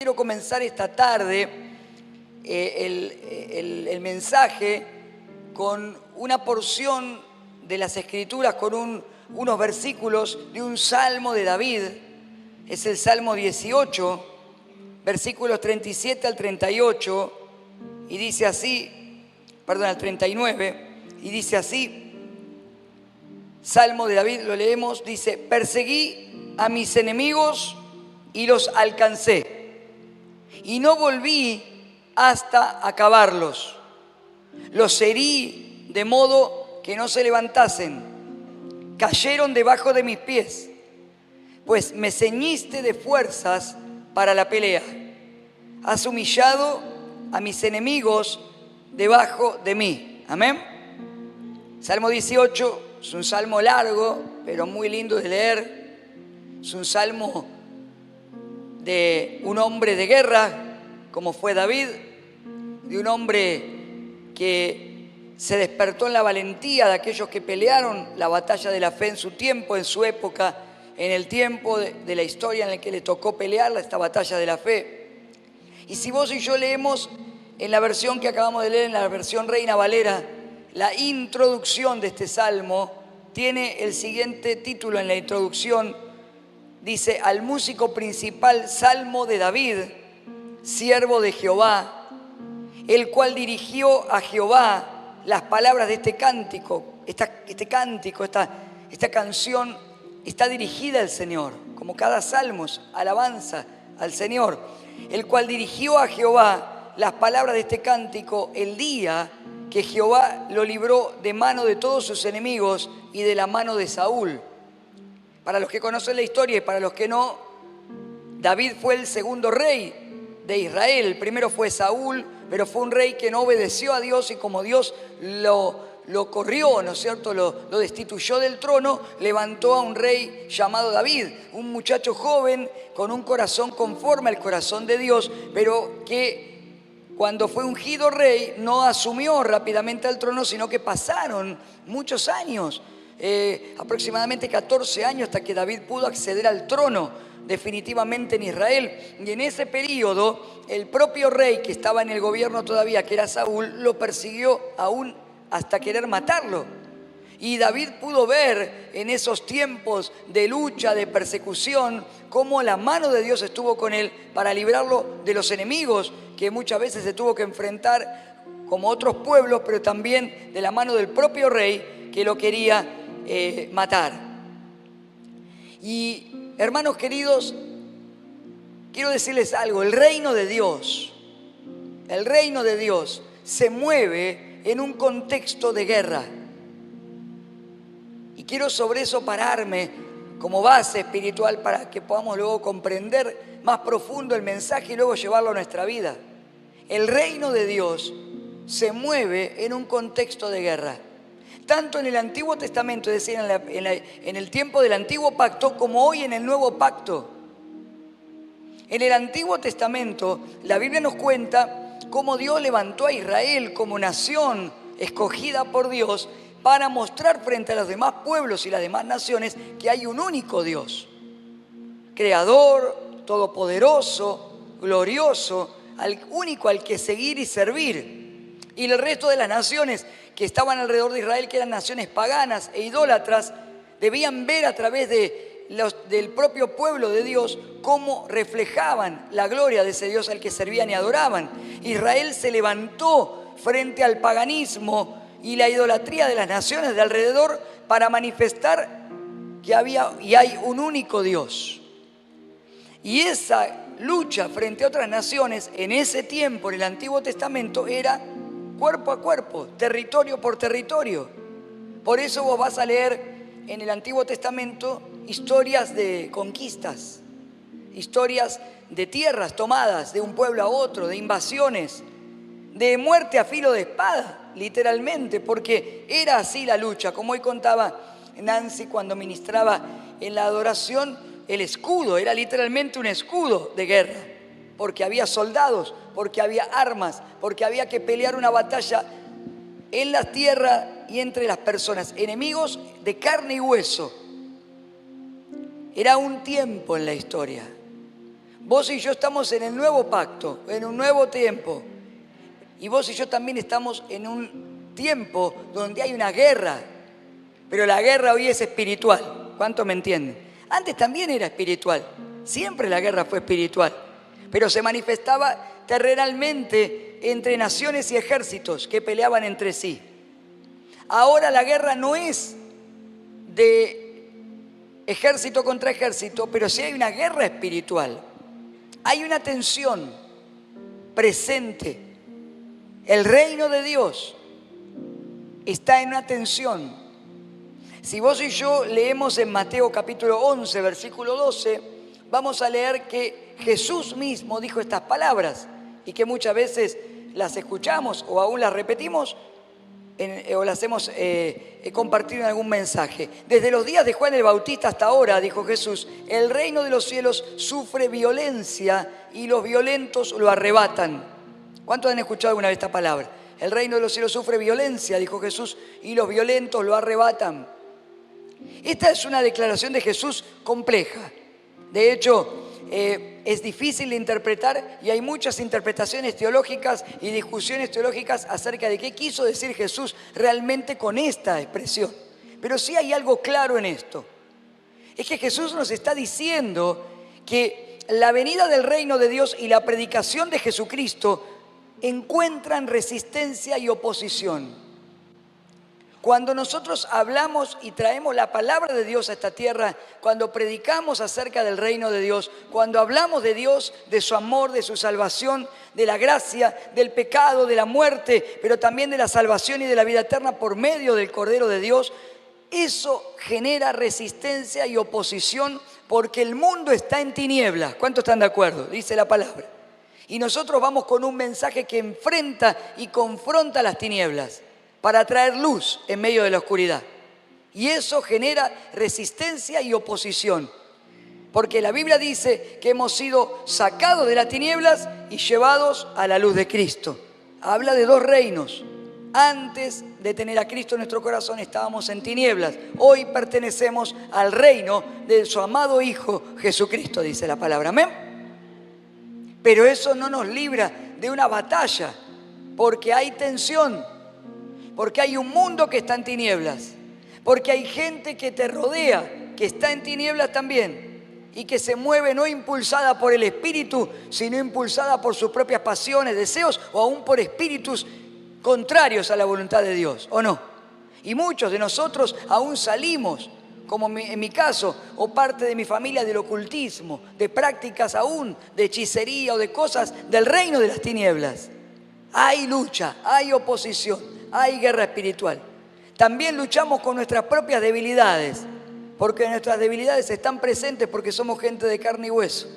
Quiero comenzar esta tarde el mensaje con una porción de las Escrituras, con unos versículos de un salmo de David. Es el Salmo 18, versículos 37 al 38, y dice así, perdón, al 39, y dice así, Salmo de David, lo leemos, dice: perseguí a mis enemigos y los alcancé, y no volví hasta acabarlos. Los herí de modo que no se levantasen, cayeron debajo de mis pies, pues me ceñiste de fuerzas para la pelea. Has humillado a mis enemigos debajo de mí. Amén. Salmo 18 es un salmo largo, pero muy lindo de leer. Es un salmo de un hombre de guerra, como fue David, de un hombre que se despertó en la valentía de aquellos que pelearon la batalla de la fe en su tiempo, en su época, en el tiempo de la historia en el que le tocó pelear esta batalla de la fe. Y si vos y yo leemos en la versión que acabamos de leer, en la versión Reina Valera, la introducción de este salmo tiene el siguiente título en la introducción. Dice: al músico principal, salmo de David, siervo de Jehová, el cual dirigió a Jehová las palabras de este cántico. Esta canción está dirigida al Señor, como cada salmo, alabanza al Señor. El cual dirigió a Jehová las palabras de este cántico el día que Jehová lo libró de mano de todos sus enemigos y de la mano de Saúl. Para los que conocen la historia y para los que no, David fue el segundo rey de Israel. El primero fue Saúl, pero fue un rey que no obedeció a Dios, y como Dios lo corrió, ¿no es cierto?, lo destituyó del trono, levantó a un rey llamado David, un muchacho joven con un corazón conforme al corazón de Dios, pero que cuando fue ungido rey no asumió rápidamente el trono, sino que pasaron muchos años, aproximadamente 14 años, hasta que David pudo acceder al trono definitivamente en Israel. Y en ese periodo el propio rey que estaba en el gobierno todavía, que era Saúl, lo persiguió aún hasta querer matarlo. Y David pudo ver en esos tiempos de lucha, de persecución, cómo la mano de Dios estuvo con él para librarlo de los enemigos que muchas veces se tuvo que enfrentar como otros pueblos, pero también de la mano del propio rey que lo quería matar. Y hermanos queridos, quiero decirles algo: el reino de Dios se mueve en un contexto de guerra. Y quiero sobre eso pararme como base espiritual para que podamos luego comprender más profundo el mensaje y luego llevarlo a nuestra vida. El reino de Dios se mueve en un contexto de guerra. Tanto en el Antiguo Testamento, es decir, en el tiempo del Antiguo Pacto, como hoy en el Nuevo Pacto. En el Antiguo Testamento, la Biblia nos cuenta cómo Dios levantó a Israel como nación escogida por Dios para mostrar frente a los demás pueblos y las demás naciones que hay un único Dios, creador, todopoderoso, glorioso, único al que seguir y servir. Y el resto de las naciones que estaban alrededor de Israel, que eran naciones paganas e idólatras, debían ver a través del propio pueblo de Dios cómo reflejaban la gloria de ese Dios al que servían y adoraban. Israel se levantó frente al paganismo y la idolatría de las naciones de alrededor para manifestar que había y hay un único Dios. Y esa lucha frente a otras naciones en ese tiempo, en el Antiguo Testamento, era cuerpo a cuerpo, territorio por territorio. Por eso vos vas a leer en el Antiguo Testamento historias de conquistas, historias de tierras tomadas de un pueblo a otro, de invasiones, de muerte a filo de espada, literalmente, porque era así la lucha. Como hoy contaba Nancy cuando ministraba en la adoración, el escudo era literalmente un escudo de guerra, porque había soldados, porque había armas, porque había que pelear una batalla en la tierra y entre las personas, enemigos de carne y hueso. Era un tiempo en la historia Vos y yo estamos en el nuevo pacto, en un nuevo tiempo. Y vos y yo también estamos en un tiempo donde hay una guerra. Pero la guerra hoy es espiritual. ¿Cuánto me entienden? Antes también era espiritual. Siempre la guerra fue espiritual. Pero se manifestaba terrenalmente entre naciones y ejércitos que peleaban entre sí. Ahora la guerra no es de ejército contra ejército, pero sí hay una guerra espiritual. Hay una tensión presente. El reino de Dios está en una tensión. Si vos y yo leemos en Mateo capítulo 11, versículo 12, vamos a leer que Jesús mismo dijo estas palabras y que muchas veces las escuchamos o aún las repetimos o las hemos compartido en algún mensaje. Desde los días de Juan el Bautista hasta ahora, dijo Jesús, el reino de los cielos sufre violencia y los violentos lo arrebatan. ¿Cuántos han escuchado alguna vez esta palabra? El reino de los cielos sufre violencia, dijo Jesús, y los violentos lo arrebatan. Esta es una declaración de Jesús compleja. De hecho, es difícil de interpretar y hay muchas interpretaciones teológicas y discusiones teológicas acerca de qué quiso decir Jesús realmente con esta expresión. Pero sí hay algo claro en esto. Es que Jesús nos está diciendo que la venida del reino de Dios y la predicación de Jesucristo encuentran resistencia y oposición. Cuando nosotros hablamos y traemos la palabra de Dios a esta tierra, cuando predicamos acerca del reino de Dios, cuando hablamos de Dios, de su amor, de su salvación, de la gracia, del pecado, de la muerte, pero también de la salvación y de la vida eterna por medio del Cordero de Dios, eso genera resistencia y oposición porque el mundo está en tinieblas. ¿Cuántos están de acuerdo? Dice la palabra. Y nosotros vamos con un mensaje que enfrenta y confronta las tinieblas para traer luz en medio de la oscuridad. Y eso genera resistencia y oposición. Porque la Biblia dice que hemos sido sacados de las tinieblas y llevados a la luz de Cristo. Habla de dos reinos. Antes de tener a Cristo en nuestro corazón estábamos en tinieblas. Hoy pertenecemos al reino de su amado Hijo Jesucristo, dice la palabra. Amén. Pero eso no nos libra de una batalla, porque hay tensión. Porque hay un mundo que está en tinieblas. Porque hay gente que te rodea, que está en tinieblas también. Y que se mueve no impulsada por el Espíritu, sino impulsada por sus propias pasiones, deseos, o aún por espíritus contrarios a la voluntad de Dios, ¿o no? Y muchos de nosotros aún salimos, como en mi caso, o parte de mi familia, del ocultismo, de prácticas aún, de hechicería o de cosas del reino de las tinieblas. Hay lucha, hay oposición. Hay guerra espiritual. También luchamos con nuestras propias debilidades, porque nuestras debilidades están presentes porque somos gente de carne y hueso.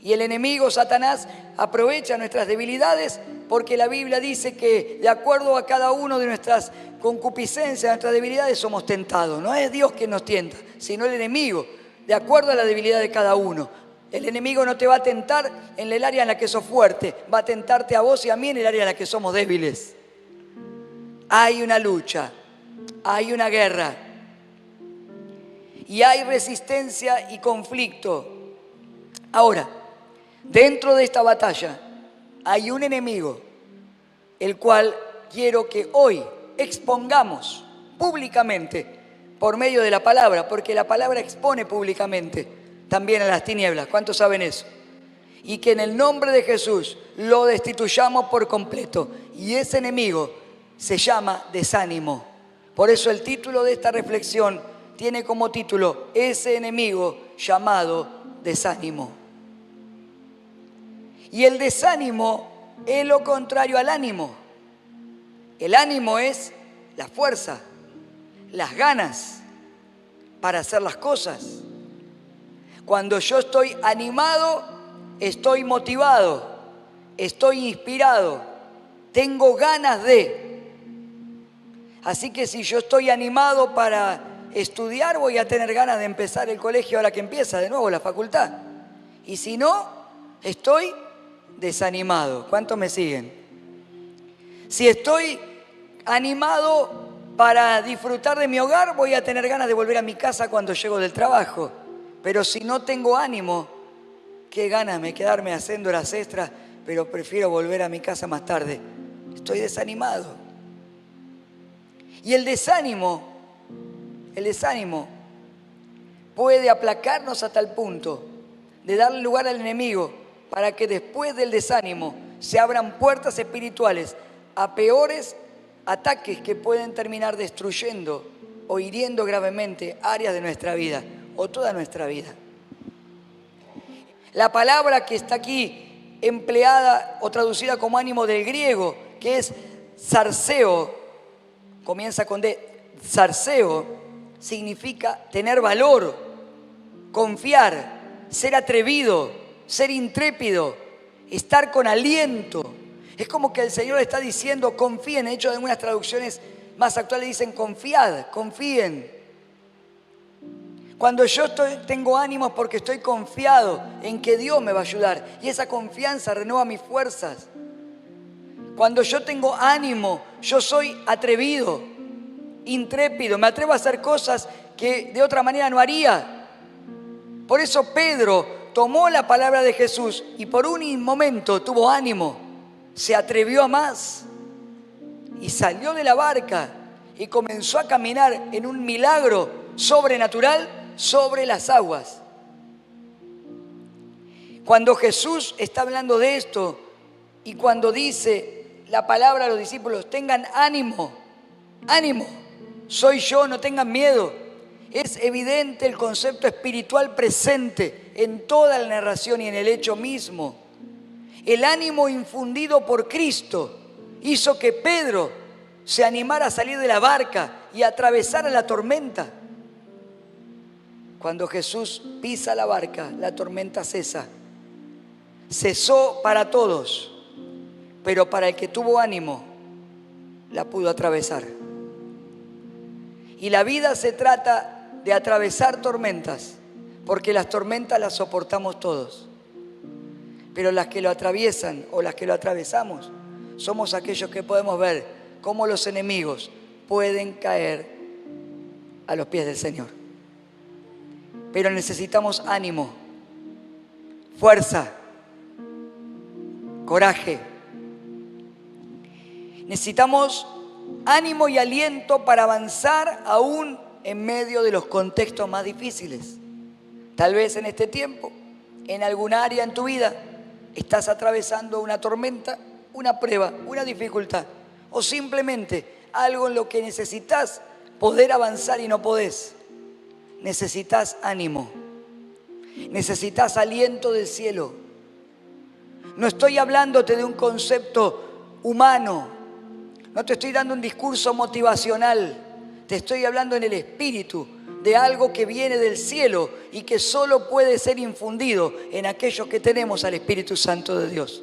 Y el enemigo, Satanás, aprovecha nuestras debilidades porque la Biblia dice que de acuerdo a cada uno de nuestras concupiscencias, nuestras debilidades, somos tentados. No es Dios quien nos tienta, sino el enemigo, de acuerdo a la debilidad de cada uno. El enemigo no te va a tentar en el área en la que sos fuerte, va a tentarte a vos y a mí en el área en la que somos débiles. Hay una lucha, hay una guerra y hay resistencia y conflicto. Ahora, dentro de esta batalla hay un enemigo, el cual quiero que hoy expongamos públicamente por medio de la palabra, porque la palabra expone públicamente también a las tinieblas. ¿Cuántos saben eso? Y que en el nombre de Jesús lo destituyamos por completo. Y ese enemigo se llama desánimo. Por eso el título de esta reflexión tiene como título ese enemigo llamado desánimo. Y el desánimo es lo contrario al ánimo. El ánimo es la fuerza, las ganas para hacer las cosas. Cuando yo estoy animado, estoy motivado, estoy inspirado, tengo ganas de. Así que si yo estoy animado para estudiar, voy a tener ganas de empezar el colegio ahora que empieza de nuevo la facultad. Y si no, estoy desanimado. ¿Cuántos me siguen? Si estoy animado para disfrutar de mi hogar, voy a tener ganas de volver a mi casa cuando llego del trabajo. Pero si no tengo ánimo, qué ganas me quedarme haciendo horas extras, pero prefiero volver a mi casa más tarde. Estoy desanimado. Y el desánimo puede aplacarnos a tal punto de darle lugar al enemigo para que después del desánimo se abran puertas espirituales a peores ataques que pueden terminar destruyendo o hiriendo gravemente áreas de nuestra vida o toda nuestra vida. La palabra que está aquí empleada o traducida como ánimo del griego, que es zarseo, comienza con D, zarseo, significa tener valor, confiar, ser atrevido, ser intrépido, estar con aliento. Es como que el Señor está diciendo, confíen. De hecho, en algunas traducciones más actuales dicen confiad, confíen. Cuando yo tengo ánimo es porque estoy confiado en que Dios me va a ayudar. Y esa confianza renueva mis fuerzas. Cuando yo tengo ánimo, yo soy atrevido, intrépido. Me atrevo a hacer cosas que de otra manera no haría. Por eso Pedro tomó la palabra de Jesús y por un momento tuvo ánimo. Se atrevió a más y salió de la barca y comenzó a caminar en un milagro sobrenatural sobre las aguas. Cuando Jesús está hablando de esto y cuando dice la palabra a los discípulos, tengan ánimo, ánimo, soy yo, no tengan miedo. Es evidente el concepto espiritual presente en toda la narración y en el hecho mismo. El ánimo infundido por Cristo hizo que Pedro se animara a salir de la barca y a atravesar la tormenta. Cuando Jesús pisa la barca, la tormenta cesa. Cesó para todos, pero para el que tuvo ánimo, la pudo atravesar. Y la vida se trata de atravesar tormentas, porque las tormentas las soportamos todos. Pero las que lo atraviesan o las que lo atravesamos somos aquellos que podemos ver cómo los enemigos pueden caer a los pies del Señor. Pero necesitamos ánimo, fuerza, coraje. Necesitamos ánimo y aliento para avanzar aún en medio de los contextos más difíciles. Tal vez en este tiempo, en algún área en tu vida, estás atravesando una tormenta, una prueba, una dificultad o simplemente algo en lo que necesitas poder avanzar y no podés. Necesitas ánimo, necesitas aliento del cielo. No estoy hablándote de un concepto humano, no te estoy dando un discurso motivacional, te estoy hablando en el espíritu de algo que viene del cielo y que solo puede ser infundido en aquellos que tenemos al Espíritu Santo de Dios.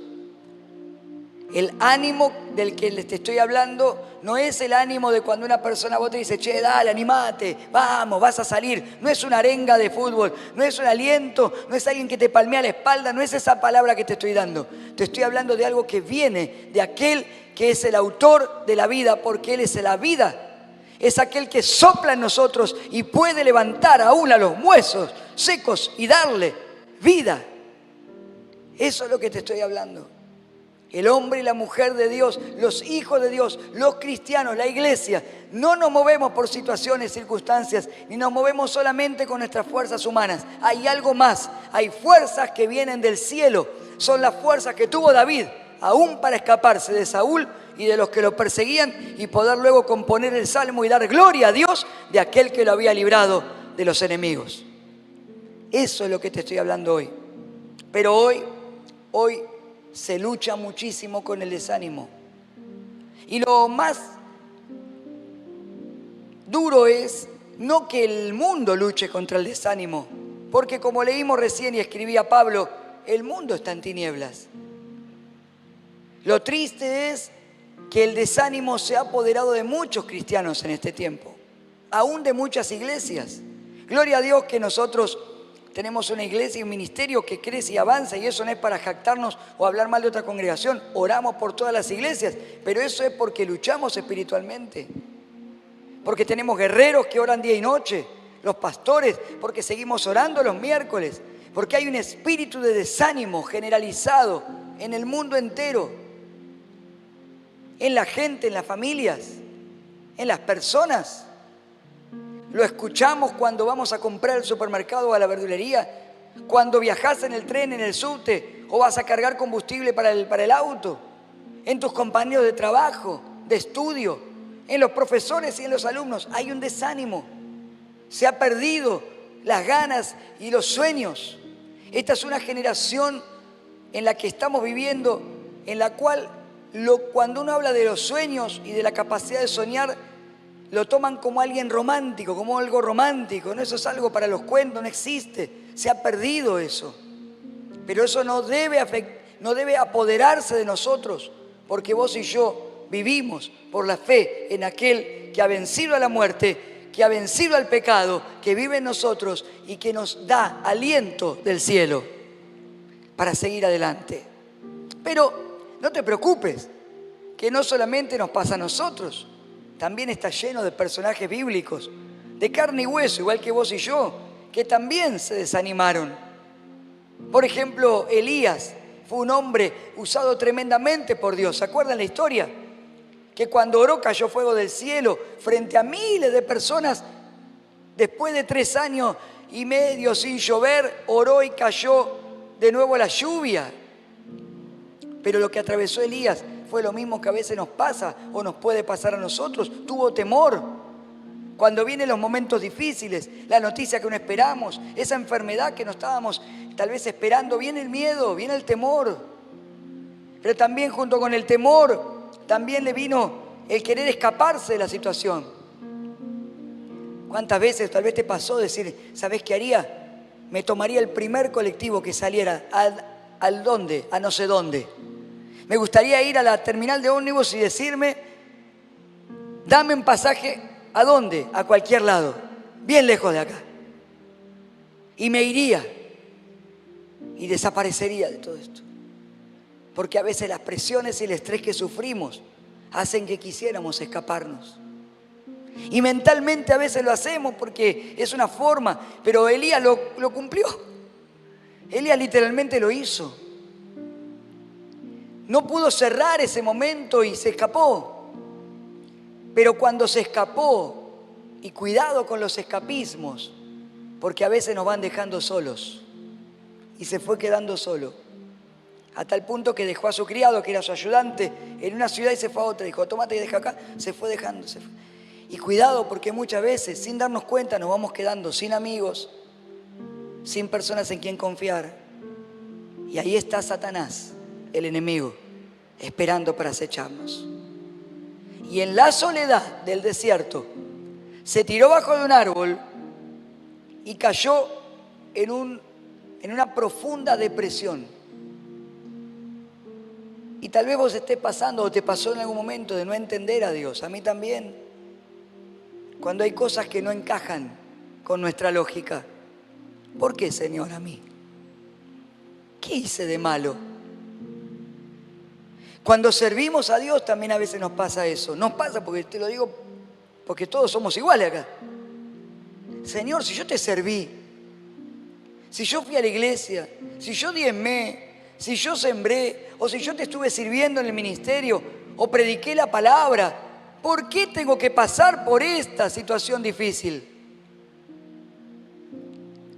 El ánimo del que te estoy hablando no es el ánimo de cuando una persona vos te dice, che, dale, animate, vamos, vas a salir. No es una arenga de fútbol, no es un aliento, no es alguien que te palmea la espalda, no es esa palabra que te estoy dando. Te estoy hablando de algo que viene de aquel que es el autor de la vida, porque Él es la vida. Es aquel que sopla en nosotros y puede levantar aún a los huesos secos y darle vida. Eso es lo que te estoy hablando. El hombre y la mujer de Dios, los hijos de Dios, los cristianos, la iglesia, no nos movemos por situaciones, circunstancias, ni nos movemos solamente con nuestras fuerzas humanas. Hay algo más, hay fuerzas que vienen del cielo. Son las fuerzas que tuvo David, aún para escaparse de Saúl y de los que lo perseguían y poder luego componer el salmo y dar gloria a Dios de aquel que lo había librado de los enemigos. Eso es lo que te estoy hablando hoy. Pero hoy se lucha muchísimo con el desánimo. Y lo más duro es no que el mundo luche contra el desánimo, porque como leímos recién y escribía Pablo, el mundo está en tinieblas. Lo triste es que el desánimo se ha apoderado de muchos cristianos en este tiempo, aún de muchas iglesias. Gloria a Dios que nosotros tenemos una iglesia y un ministerio que crece y avanza, y eso no es para jactarnos o hablar mal de otra congregación. Oramos por todas las iglesias, pero eso es porque luchamos espiritualmente, porque tenemos guerreros que oran día y noche, los pastores, porque seguimos orando los miércoles, Porque hay un espíritu de desánimo generalizado en el mundo entero, en la gente, en las familias, en las personas. Lo escuchamos cuando vamos a comprar al supermercado o a la verdulería, cuando viajas en el tren, en el subte, o vas a cargar combustible para el auto, en tus compañeros de trabajo, de estudio, en los profesores y en los alumnos. Hay un desánimo. Se ha perdido las ganas y los sueños. Esta es una generación en la que estamos viviendo, en la cual cuando uno habla de los sueños y de la capacidad de soñar, lo toman como alguien romántico, como algo romántico. No, eso es algo para los cuentos, no existe. Se ha perdido eso. Pero eso no debe apoderarse de nosotros, porque vos y yo vivimos por la fe en aquel que ha vencido a la muerte, que ha vencido al pecado, que vive en nosotros y que nos da aliento del cielo para seguir adelante. Pero no te preocupes, que no solamente nos pasa a nosotros, también está lleno de personajes bíblicos, de carne y hueso, igual que vos y yo, que también se desanimaron. Por ejemplo, Elías fue un hombre usado tremendamente por Dios. ¿Se acuerdan la historia? Que cuando oró cayó fuego del cielo frente a miles de personas. Después de 3 años y medio sin llover, oró y cayó de nuevo la lluvia. Pero lo que atravesó Elías fue lo mismo que a veces nos pasa o nos puede pasar a nosotros. Tuvo temor. Cuando vienen los momentos difíciles, la noticia que no esperamos, esa enfermedad que no estábamos tal vez esperando, viene el miedo, viene el temor. Pero también junto con el temor, también le vino el querer escaparse de la situación. ¿Cuántas veces tal vez te pasó decir, ¿sabés qué haría? Me tomaría el primer colectivo que saliera al dónde, a no sé dónde. Me gustaría ir a la terminal de ómnibus y decirme, dame un pasaje. ¿A dónde? A cualquier lado, bien lejos de acá. Y me iría y desaparecería de todo esto. Porque a veces las presiones y el estrés que sufrimos hacen que quisiéramos escaparnos. Y mentalmente a veces lo hacemos porque es una forma, pero Elías lo cumplió. Elías literalmente lo hizo. No pudo cerrar ese momento y se escapó. Pero cuando se escapó, y cuidado con los escapismos, porque a veces nos van dejando solos, y se fue quedando solo, a tal punto que dejó a su criado, que era su ayudante, en una ciudad y se fue a otra, dijo, tomate y deja acá, se fue dejando. Y cuidado, porque muchas veces, sin darnos cuenta, nos vamos quedando sin amigos, sin personas en quien confiar, y ahí está Satanás, el enemigo, esperando para acecharnos. Y en la soledad del desierto, se tiró bajo de un árbol y cayó en una profunda depresión. Y tal vez vos estés pasando o te pasó en algún momento de no entender a Dios. A mí también. Cuando hay cosas que no encajan con nuestra lógica. ¿Por qué, Señor, a mí? ¿Qué hice de malo? Cuando servimos a Dios también a veces nos pasa eso. Nos pasa, porque te lo digo, porque todos somos iguales acá. Señor, si yo te serví, si yo fui a la iglesia, si yo diezmé, si yo sembré, o si yo te estuve sirviendo en el ministerio, o prediqué la palabra, ¿por qué tengo que pasar por esta situación difícil?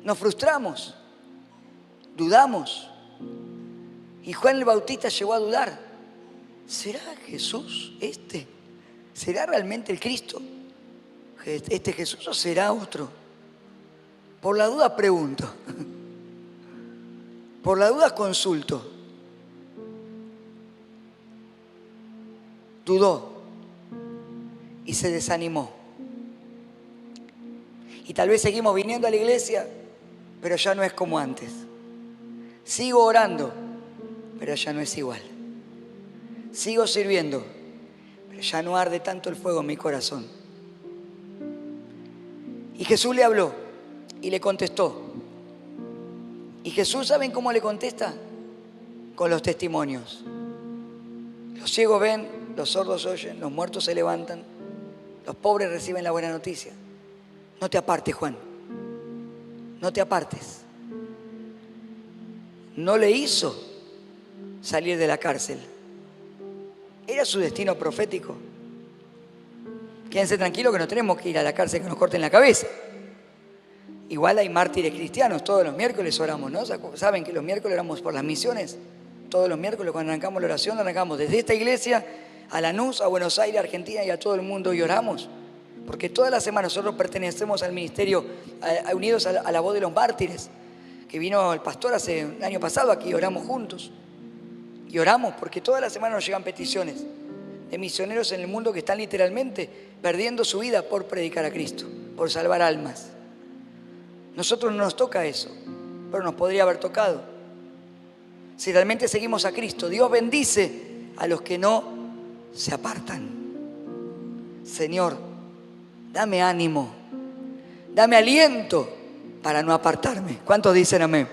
Nos frustramos, dudamos. Y Juan el Bautista llegó a dudar. ¿Será Jesús este? ¿Será realmente el Cristo? ¿Este Jesús o será otro? Por la duda pregunto. Por la duda consulto. Dudó y se desanimó. Y tal vez seguimos viniendo a la iglesia, pero ya no es como antes. Sigo orando, pero ya no es igual. Sigo sirviendo, pero ya no arde tanto el fuego en mi corazón. Y Jesús le habló y le contestó. Y Jesús, ¿saben cómo le contesta? Con los testimonios. Los ciegos ven, los sordos oyen, los muertos se levantan, los pobres reciben la buena noticia. No te apartes, Juan. No te apartes. no le hizo salir de la cárcel. Era su destino profético. Quédense tranquilos que no tenemos que ir a la cárcel que nos corten la cabeza. Igual hay mártires cristianos, todos los miércoles oramos, ¿no? ¿Saben que los miércoles oramos por las misiones? Todos los miércoles cuando arrancamos la oración, arrancamos desde esta iglesia a Lanús, a Buenos Aires, a Argentina y a todo el mundo y oramos. Porque toda la semana nosotros pertenecemos al ministerio unidos a la voz de los mártires, que vino el pastor hace un año pasado aquí, oramos juntos. Y oramos porque toda la semana nos llegan peticiones de misioneros en el mundo que están literalmente perdiendo su vida por predicar a Cristo, por salvar almas. Nosotros no nos toca eso, pero nos podría haber tocado. Si realmente seguimos a Cristo, Dios bendice a los que no se apartan. Señor, dame ánimo, dame aliento para no apartarme. ¿Cuántos dicen amén?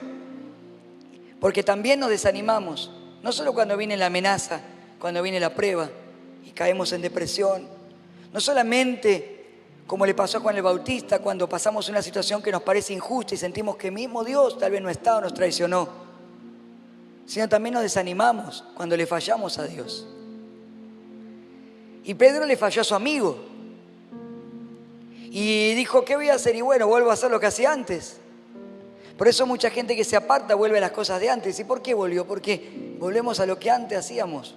Porque también nos desanimamos, no solo cuando viene la amenaza, cuando viene la prueba y caemos en depresión, no solamente como le pasó a Juan el Bautista cuando pasamos una situación que nos parece injusta y sentimos que mismo Dios tal vez no está o nos traicionó, sino también nos desanimamos cuando le fallamos a Dios. Y Pedro le falló a su amigo y dijo, ¿qué voy a hacer? Y bueno, vuelvo a hacer lo que hacía antes. Por eso mucha gente que se aparta vuelve a las cosas de antes. ¿Y por qué volvió? Porque volvemos a lo que antes hacíamos.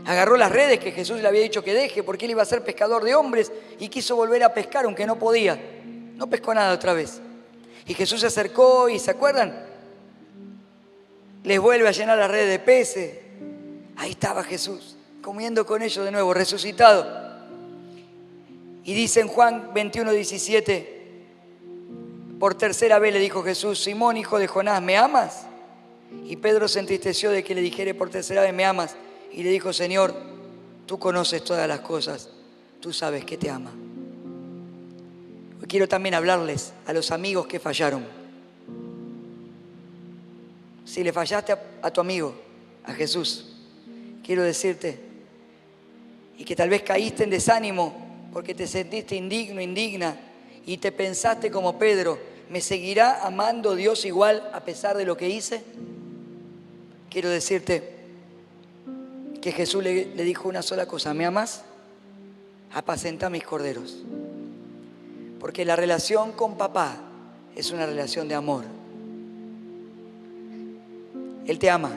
Agarró las redes que Jesús le había dicho que deje porque él iba a ser pescador de hombres y quiso volver a pescar aunque no podía. No pescó nada otra vez. Y Jesús se acercó y ¿se acuerdan? Les vuelve a llenar las redes de peces. Ahí estaba Jesús comiendo con ellos de nuevo, resucitado. Y dice en Juan 21:17, por tercera vez le dijo Jesús, Simón, hijo de Jonás, ¿me amas? Y Pedro se entristeció de que le dijere por tercera vez, ¿me amas? Y le dijo, Señor, tú conoces todas las cosas, tú sabes que te ama. Hoy quiero también hablarles a los amigos que fallaron. Si le fallaste a tu amigo, a Jesús, quiero decirte, y que tal vez caíste en desánimo porque te sentiste indigno, indigna, y te pensaste como Pedro, ¿me seguirá amando Dios igual a pesar de lo que hice? Quiero decirte que Jesús le dijo una sola cosa, ¿me amas? Apacenta mis corderos. Porque la relación con papá es una relación de amor. Él te ama.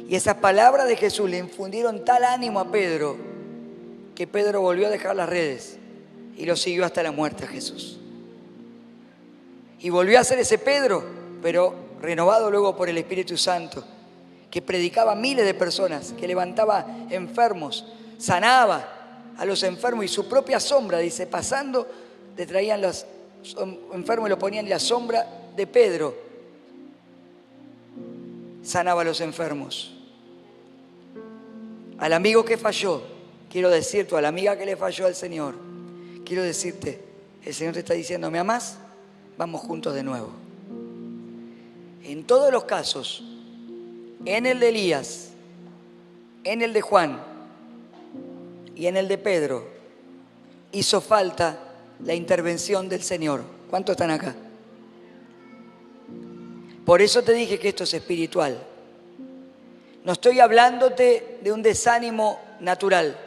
Y esas palabras de Jesús le infundieron tal ánimo a Pedro que Pedro volvió a dejar las redes y lo siguió hasta la muerte a Jesús. Y volvió a ser ese Pedro, pero renovado luego por el Espíritu Santo, que predicaba a miles de personas, que levantaba enfermos, sanaba a los enfermos y su propia sombra, dice, pasando, le traían los enfermos y lo ponían en la sombra de Pedro. Sanaba a los enfermos. Al amigo que falló, quiero decirte, a la amiga que le falló al Señor, quiero decirte, el Señor te está diciendo, ¿me amás? Vamos juntos de nuevo. En todos los casos, en el de Elías, en el de Juan y en el de Pedro, hizo falta la intervención del Señor. ¿Cuántos están acá? Por eso te dije que esto es espiritual. No estoy hablándote de un desánimo natural.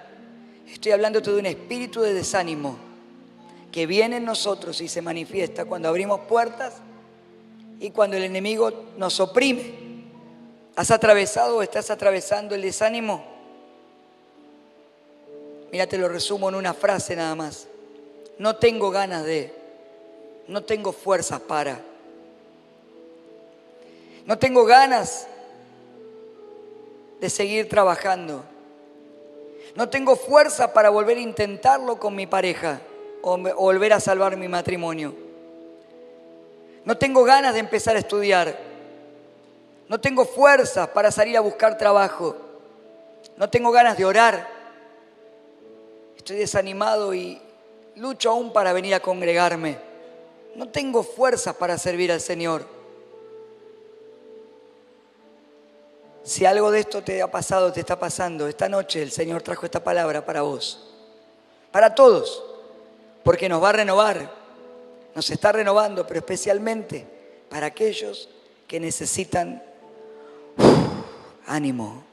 Estoy hablándote de un espíritu de desánimo que viene en nosotros y se manifiesta cuando abrimos puertas y cuando el enemigo nos oprime. ¿Has atravesado o estás atravesando el desánimo? Mira, te lo resumo en una frase nada más. No tengo ganas de, no tengo fuerzas para. No tengo ganas de seguir trabajando. No tengo fuerza para volver a intentarlo con mi pareja o volver a salvar mi matrimonio. No tengo ganas de empezar a estudiar. No tengo fuerzas para salir a buscar trabajo. No tengo ganas de orar. Estoy desanimado y lucho aún para venir a congregarme. No tengo fuerzas para servir al Señor. Si algo de esto te ha pasado, te está pasando, esta noche el Señor trajo esta palabra para vos. Para todos. Porque nos va a renovar. Nos está renovando, pero especialmente para aquellos que necesitan ánimo.